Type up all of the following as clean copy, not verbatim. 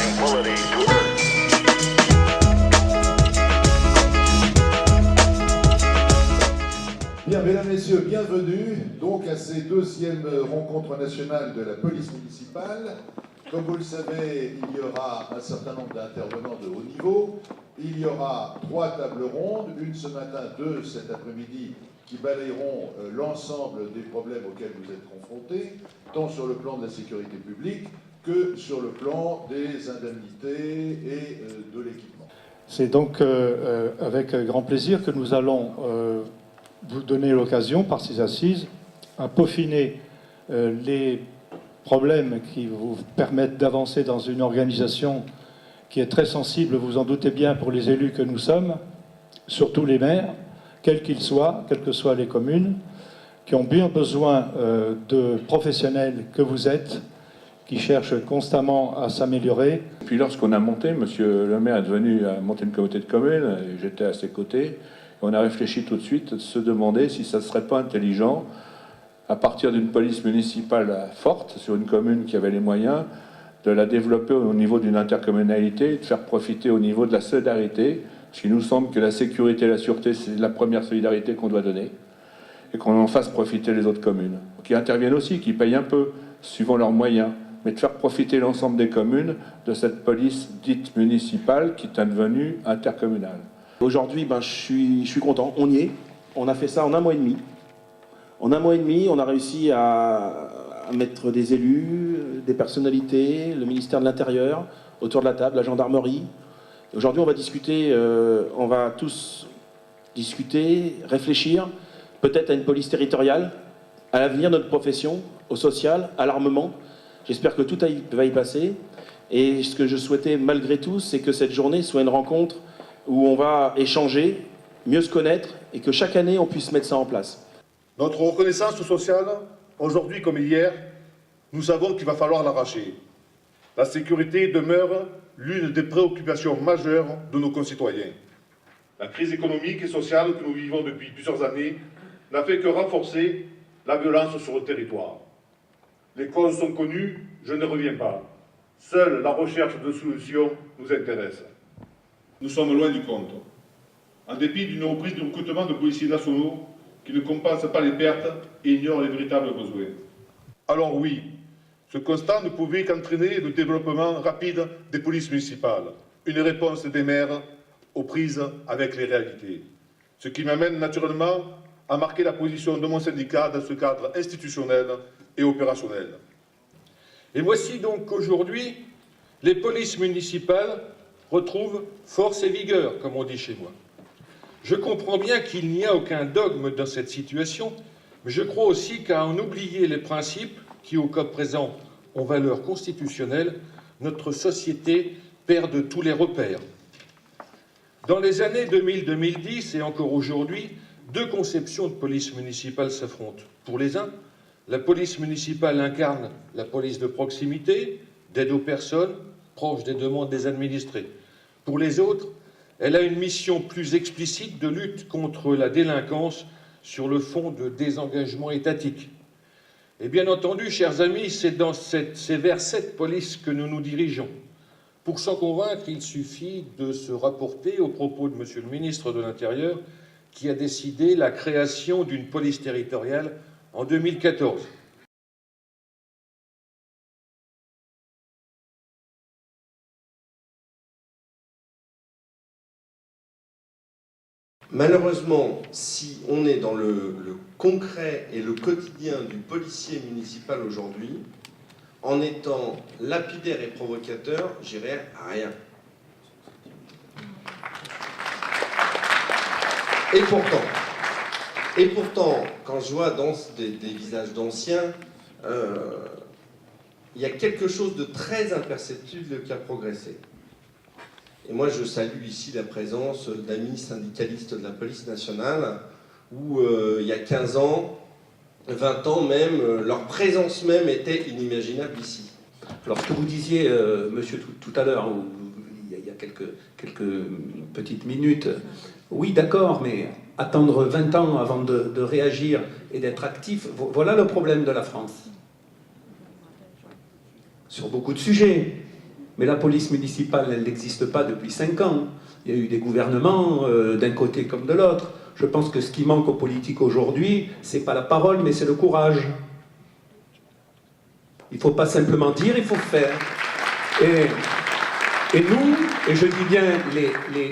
tranquility to earth. Bien, mesdames, messieurs, bienvenue donc à ces deuxièmes rencontres nationales de la police municipale. Comme vous le savez, il y aura un certain nombre d'intervenants de haut niveau. Il y aura 3 tables rondes, une ce matin, 2 cet après-midi, qui balayeront l'ensemble des problèmes auxquels vous êtes confrontés, tant sur le plan de la sécurité publique que sur le plan des indemnités et de l'équipement. C'est donc avec grand plaisir que nous allons vous donner l'occasion, par ces assises, à peaufiner les problèmes qui vous permettent d'avancer dans une organisation qui est très sensible, vous en doutez bien, pour les élus que nous sommes, surtout les maires, quels qu'ils soient, quelles que soient les communes, qui ont bien besoin de professionnels que vous êtes, qui cherchent constamment à s'améliorer. Puis lorsqu'on a monté, monsieur le maire est venu à monter une communauté de communes, et j'étais à ses côtés, et on a réfléchi tout de suite de se demander si ça ne serait pas intelligent, à partir d'une police municipale forte, sur une commune qui avait les moyens, de la développer au niveau d'une intercommunalité et de faire profiter au niveau de la solidarité, parce qu'il nous semble que la sécurité et la sûreté, c'est la première solidarité qu'on doit donner, et qu'on en fasse profiter les autres communes, qui interviennent aussi, qui payent un peu, suivant leurs moyens, mais de faire profiter l'ensemble des communes de cette police dite municipale qui est devenue intercommunale. Aujourd'hui, je suis content, on y est. On a fait ça en 1 mois et demi. En 1 mois et demi, on a réussi à mettre des élus, des personnalités, le ministère de l'Intérieur, autour de la table, la gendarmerie. Aujourd'hui, on va discuter, on va tous discuter, réfléchir, peut-être à une police territoriale, à l'avenir de notre profession, au social, à l'armement. J'espère que tout va y passer. Et ce que je souhaitais malgré tout, c'est que cette journée soit une rencontre où on va échanger, mieux se connaître, et que chaque année, on puisse mettre ça en place. Notre reconnaissance sociale, aujourd'hui comme hier, nous savons qu'il va falloir l'arracher. La sécurité demeure l'une des préoccupations majeures de nos concitoyens. La crise économique et sociale que nous vivons depuis plusieurs années n'a fait que renforcer la violence sur le territoire. Les causes sont connues, je ne reviens pas. Seule la recherche de solutions nous intéresse. Nous sommes loin du compte. En dépit d'une reprise du recrutement de policiers nationaux qui ne compensent pas les pertes et ignorent les véritables besoins. Alors oui, ce constat ne pouvait qu'entraîner le développement rapide des polices municipales, une réponse des maires aux prises avec les réalités. Ce qui m'amène naturellement à marquer la position de mon syndicat dans ce cadre institutionnel et opérationnel. Et voici donc qu'aujourd'hui, les polices municipales retrouvent force et vigueur, comme on dit chez moi. Je comprends bien qu'il n'y a aucun dogme dans cette situation, mais je crois aussi qu'à en oublier les principes qui, au cas présent, ont valeur constitutionnelle, notre société perd de tous les repères. Dans les années 2000-2010 et encore aujourd'hui, 2 conceptions de police municipale s'affrontent. Pour les uns, la police municipale incarne la police de proximité, d'aide aux personnes, proche des demandes des administrés. Pour les autres, elle a une mission plus explicite de lutte contre la délinquance sur le fond de désengagement étatique. Et bien entendu, chers amis, c'est vers cette police que nous nous dirigeons. Pour s'en convaincre, il suffit de se rapporter aux propos de Monsieur le ministre de l'Intérieur qui a décidé la création d'une police territoriale en 2014. Malheureusement, si on est dans le concret et le quotidien du policier municipal aujourd'hui, en étant lapidaire et provocateur, j'irai à rien. Et pourtant, quand je vois des visages d'anciens, il y a quelque chose de très imperceptible qui a progressé. Et moi, je salue ici la présence d'amis syndicalistes de la police nationale, où il y a 15 ans, 20 ans même, leur présence même était inimaginable ici. Alors, ce que vous disiez, monsieur, tout à l'heure, il y a quelques petites minutes, oui, d'accord, mais attendre 20 ans avant de réagir et d'être actif, voilà le problème de la France. Sur beaucoup de sujets. Mais la police municipale, elle n'existe pas depuis 5 ans. Il y a eu des gouvernements d'un côté comme de l'autre. Je pense que ce qui manque aux politiques aujourd'hui, c'est pas la parole, mais c'est le courage. Il ne faut pas simplement dire, il faut faire. Et nous, et je dis bien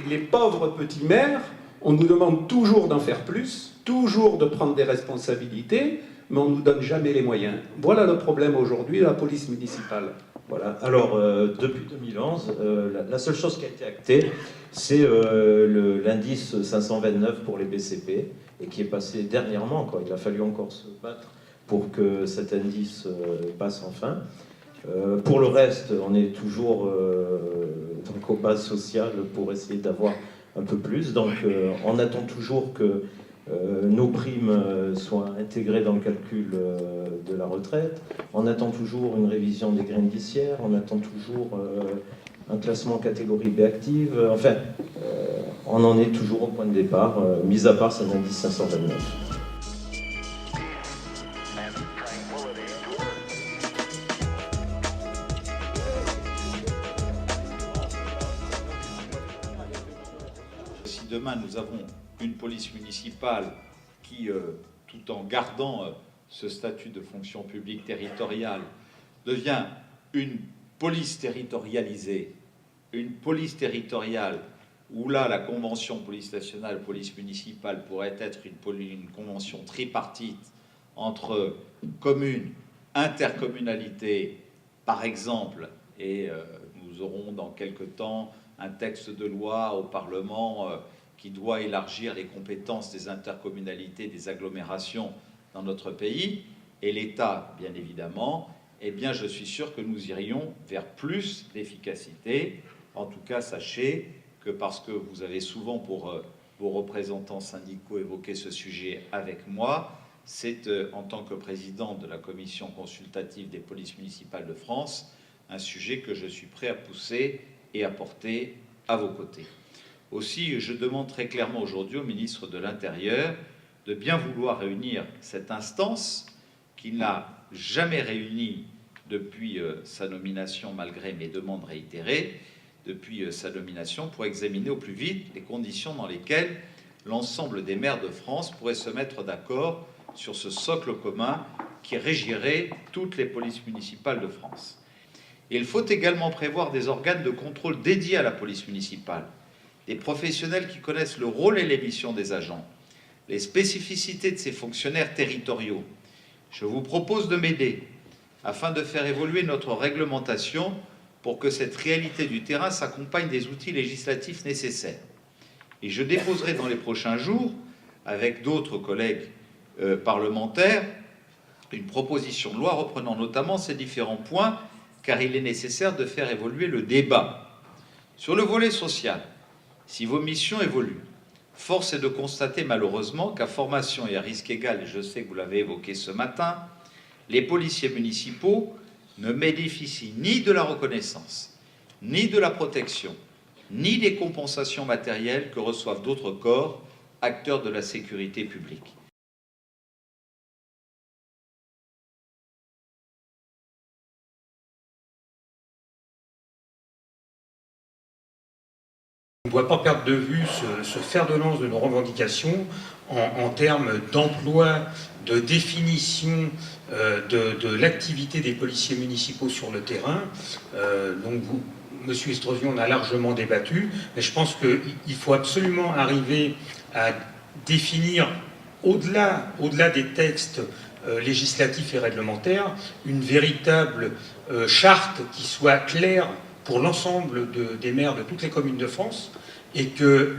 les pauvres petits maires, on nous demande toujours d'en faire plus, toujours de prendre des responsabilités, mais on ne nous donne jamais les moyens. Voilà le problème aujourd'hui de la police municipale. Voilà. Alors, depuis 2011, la seule chose qui a été actée, c'est l'indice 529 pour les BCP, et qui est passé dernièrement, quoi. Il a fallu encore se battre pour que cet indice passe enfin. Pour le reste, on est toujours donc aux bases sociales pour essayer d'avoir un peu plus. Donc, on attend toujours que nos primes soient intégrées dans le calcul de la retraite. On attend toujours une révision des grilles indiciaires. On attend toujours un classement catégorie B active. Enfin, on en est toujours au point de départ, mis à part cet indice 529. Si demain nous avons une police municipale qui, tout en gardant ce statut de fonction publique territoriale, devient une police territorialisée, une police territoriale où là la convention police nationale, police municipale pourrait être une convention tripartite entre communes, intercommunalités, par exemple, et nous aurons dans quelque temps un texte de loi au Parlement qui doit élargir les compétences des intercommunalités, des agglomérations dans notre pays, et l'État, bien évidemment, eh bien, je suis sûr que nous irions vers plus d'efficacité. En tout cas, sachez que parce que vous avez souvent pour vos représentants syndicaux évoqué ce sujet avec moi, c'est en tant que président de la commission consultative des polices municipales de France, un sujet que je suis prêt à pousser et à porter à vos côtés. Aussi, je demande très clairement aujourd'hui au ministre de l'Intérieur de bien vouloir réunir cette instance qu'il n'a jamais réunie depuis sa nomination, malgré mes demandes réitérées, depuis sa nomination, pour examiner au plus vite les conditions dans lesquelles l'ensemble des maires de France pourraient se mettre d'accord sur ce socle commun qui régirait toutes les polices municipales de France. Et il faut également prévoir des organes de contrôle dédiés à la police municipale, des professionnels qui connaissent le rôle et les missions des agents, les spécificités de ces fonctionnaires territoriaux. Je vous propose de m'aider afin de faire évoluer notre réglementation pour que cette réalité du terrain s'accompagne des outils législatifs nécessaires. Et je déposerai dans les prochains jours, avec d'autres collègues parlementaires, une proposition de loi reprenant notamment ces différents points, car il est nécessaire de faire évoluer le débat. Sur le volet social, si vos missions évoluent, force est de constater malheureusement qu'à formation et à risque égal, et je sais que vous l'avez évoqué ce matin, les policiers municipaux ne bénéficient ni de la reconnaissance, ni de la protection, ni des compensations matérielles que reçoivent d'autres corps, acteurs de la sécurité publique. On ne doit pas perdre de vue ce fer de lance de nos revendications en termes d'emploi, de définition de l'activité des policiers municipaux sur le terrain. Donc vous, Monsieur Estrosi, on a largement débattu, mais je pense qu'il faut absolument arriver à définir, au-delà des textes législatifs et réglementaires, une véritable charte qui soit claire pour l'ensemble des maires de toutes les communes de France, et que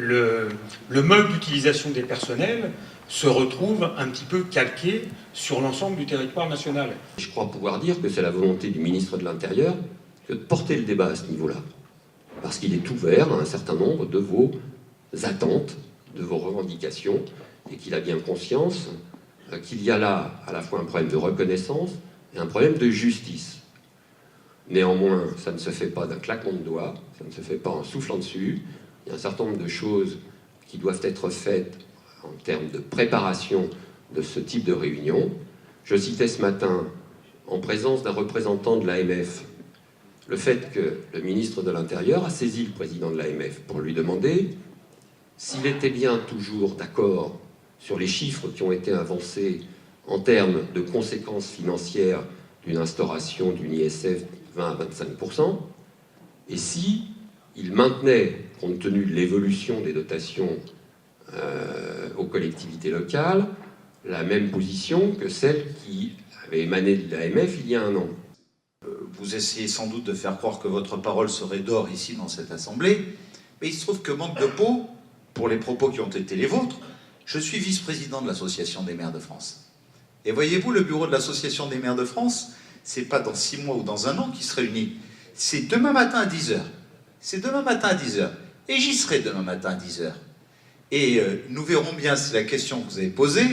le mode d'utilisation des personnels se retrouve un petit peu calqué sur l'ensemble du territoire national. Je crois pouvoir dire que c'est la volonté du ministre de l'Intérieur de porter le débat à ce niveau-là, parce qu'il est ouvert à un certain nombre de vos attentes, de vos revendications, et qu'il a bien conscience qu'il y a là à la fois un problème de reconnaissance et un problème de justice. Néanmoins, ça ne se fait pas d'un claquement de doigts, ça ne se fait pas en soufflant dessus. Il y a un certain nombre de choses qui doivent être faites en termes de préparation de ce type de réunion. Je citais ce matin, en présence d'un représentant de l'AMF, le fait que le ministre de l'Intérieur a saisi le président de l'AMF pour lui demander s'il était bien toujours d'accord sur les chiffres qui ont été avancés en termes de conséquences financières d'une instauration d'une ISF 20 à 25%, et si il maintenait, compte tenu de l'évolution des dotations aux collectivités locales, la même position que celle qui avait émané de l'AMF il y a un an. Vous essayez sans doute de faire croire que votre parole serait d'or ici dans cette assemblée, mais il se trouve que manque de peau, pour les propos qui ont été les vôtres, je suis vice-président de l'Association des maires de France. Et voyez-vous, le bureau de l'Association des maires de France, c'est pas dans 6 mois ou dans 1 an qu'il se réunit, c'est demain matin à 10h. C'est demain matin à 10h. Et j'y serai demain matin à 10h. Et nous verrons bien si la question que vous avez posée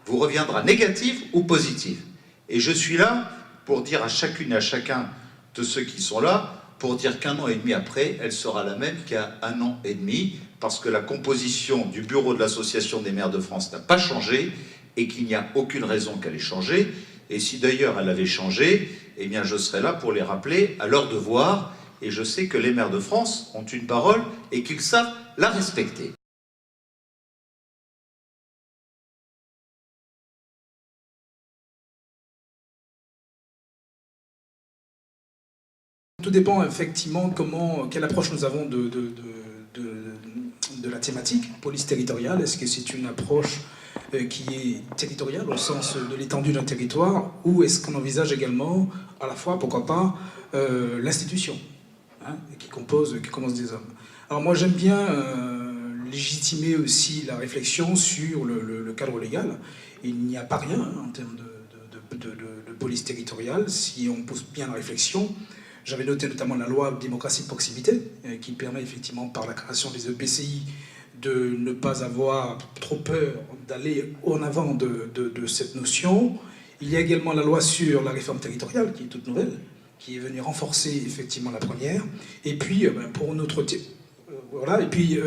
vous reviendra négative ou positive. Et je suis là pour dire à chacune et à chacun de ceux qui sont là, pour dire qu'1 an et demi après, elle sera la même qu'à 1 an et demi, parce que la composition du bureau de l'Association des maires de France n'a pas changé, et qu'il n'y a aucune raison qu'elle ait changé. Et si d'ailleurs elle avait changé, eh bien je serai là pour les rappeler à leur devoir, et je sais que les maires de France ont une parole et qu'ils savent la respecter. Tout dépend effectivement quelle approche nous avons de la thématique police territoriale. Est-ce que c'est une approche qui est territoriale au sens de l'étendue d'un territoire, ou est-ce qu'on envisage également à la fois, pourquoi pas, l'institution qui compose des hommes. Alors moi j'aime bien légitimer aussi la réflexion sur le cadre légal. Il n'y a pas rien en termes de police territoriale si on pose bien la réflexion. J'avais noté notamment la loi démocratie de proximité, qui permet effectivement par la création des EPCI de ne pas avoir trop peur d'aller en avant de cette notion. Il y a également la loi sur la réforme territoriale, qui est toute nouvelle, qui est venue renforcer effectivement la première. Et puis, pour notre voilà. Et puis,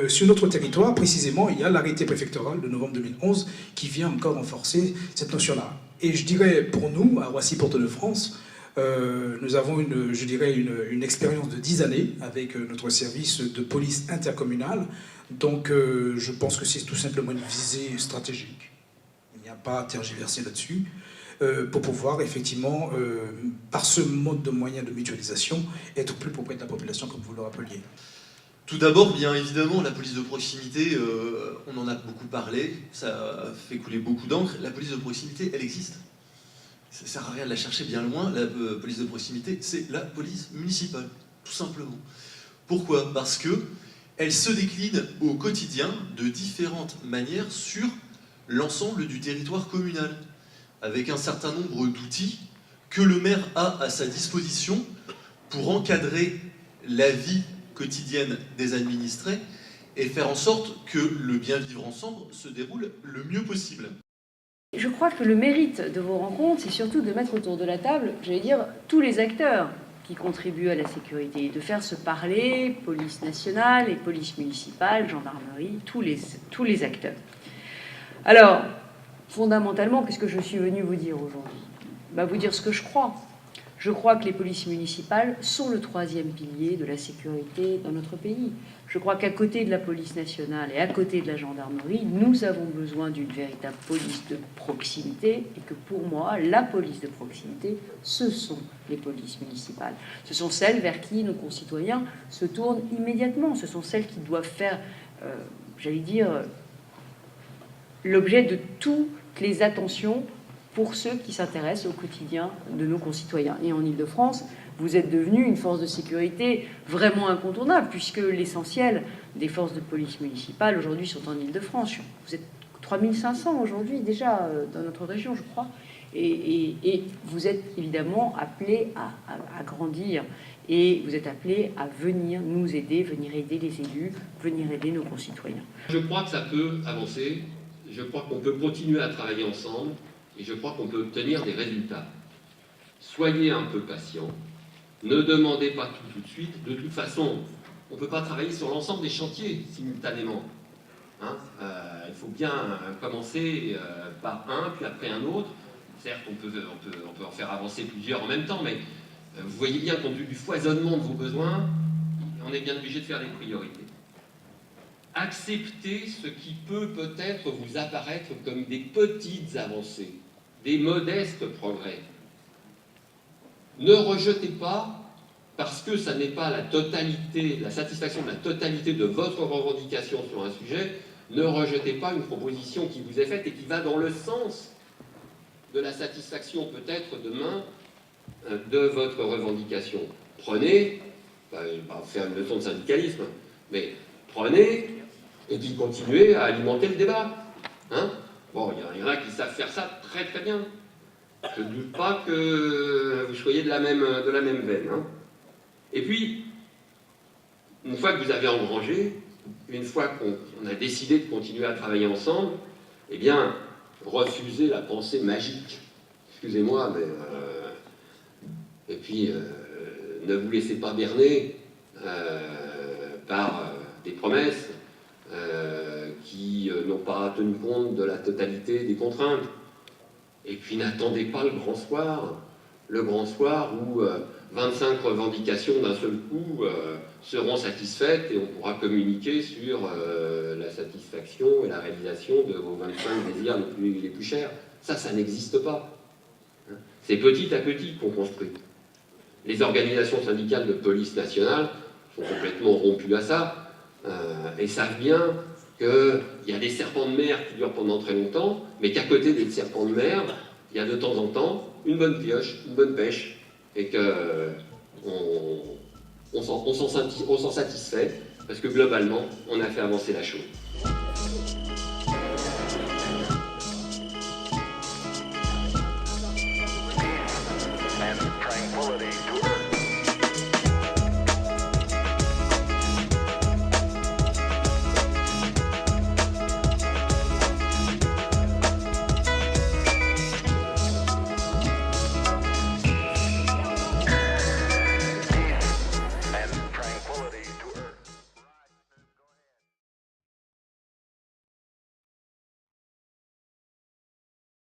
sur notre territoire, précisément, il y a l'arrêté préfectoral de novembre 2011 qui vient encore renforcer cette notion-là. Et je dirais, pour nous, à Roissy-Porte-de-France, nous avons une expérience de 10 années avec notre service de police intercommunale. Donc je pense que c'est tout simplement une visée stratégique. Il n'y a pas à tergiverser là-dessus pour pouvoir effectivement, par ce mode de moyen de mutualisation, être plus près de la population comme vous le rappeliez. Tout d'abord, bien évidemment, la police de proximité, on en a beaucoup parlé, ça fait couler beaucoup d'encre. La police de proximité, elle existe. Ça ne sert à rien de la chercher bien loin. La police de proximité, c'est la police municipale, tout simplement. Pourquoi? Parce qu'elle se décline au quotidien de différentes manières sur l'ensemble du territoire communal, avec un certain nombre d'outils que le maire a à sa disposition pour encadrer la vie quotidienne des administrés et faire en sorte que le bien vivre ensemble se déroule le mieux possible. Je crois que le mérite de vos rencontres, c'est surtout de mettre autour de la table, j'allais dire, tous les acteurs qui contribuent à la sécurité, de faire se parler police nationale et police municipale, gendarmerie, tous les acteurs. Alors, fondamentalement, qu'est-ce que je suis venue vous dire aujourd'hui? Vous dire ce que je crois. Je crois que les polices municipales sont le 3e pilier de la sécurité dans notre pays. Je crois qu'à côté de la police nationale et à côté de la gendarmerie, nous avons besoin d'une véritable police de proximité, et que pour moi, la police de proximité, ce sont les polices municipales. Ce sont celles vers qui nos concitoyens se tournent immédiatement. Ce sont celles qui doivent faire, j'allais dire, l'objet de toutes les attentions pour ceux qui s'intéressent au quotidien de nos concitoyens. Et en Ile-de-France, vous êtes devenu une force de sécurité vraiment incontournable, puisque l'essentiel des forces de police municipales aujourd'hui sont en Ile-de-France. Vous êtes 3500 aujourd'hui déjà dans notre région, je crois. Et vous êtes évidemment appelés à grandir. Et vous êtes appelés à venir nous aider, venir aider les élus, venir aider nos concitoyens. Je crois que ça peut avancer. Je crois qu'on peut continuer à travailler ensemble. Et je crois qu'on peut obtenir des résultats. Soyez un peu patient. Ne demandez pas tout de suite. De toute façon, on ne peut pas travailler sur l'ensemble des chantiers simultanément. Il faut bien commencer par un, puis après un autre. Certes, on peut en faire avancer plusieurs en même temps, mais Vous voyez bien, compte tenu du foisonnement de vos besoins, on est bien obligé de faire des priorités. Acceptez ce qui peut peut-être vous apparaître comme des petites avancées, des modestes progrès. Ne rejetez pas, parce que ça n'est pas la totalité, la satisfaction de la totalité de votre revendication sur un sujet, ne rejetez pas une proposition qui vous est faite et qui va dans le sens de la satisfaction peut-être demain de votre revendication. Prenez, pas faire une leçon de syndicalisme, mais prenez et puis continuez à alimenter le débat. Hein? Bon, il y en a qui savent faire ça très très bien. Je ne doute pas que vous soyez de la même veine. Hein? Et puis, une fois que vous avez engrangé, une fois qu'on a décidé de continuer à travailler ensemble, eh bien, refusez la pensée magique. Excusez-moi, mais... et puis, ne vous laissez pas berner par des promesses qui n'ont pas tenu compte de la totalité des contraintes. Et puis, n'attendez pas le grand soir où 25 revendications d'un seul coup seront satisfaites et on pourra communiquer sur la satisfaction et la réalisation de vos 25 désirs les plus chers. Ça n'existe pas. C'est petit à petit qu'on construit. Les organisations syndicales de police nationale sont complètement rompues à ça et savent bien qu'il y a des serpents de mer qui durent pendant très longtemps, mais qu'à côté des serpents de mer, il y a de temps en temps une bonne pioche, une bonne pêche, et qu'on s'en satisfait, parce que globalement, on a fait avancer la chose. And tranquility to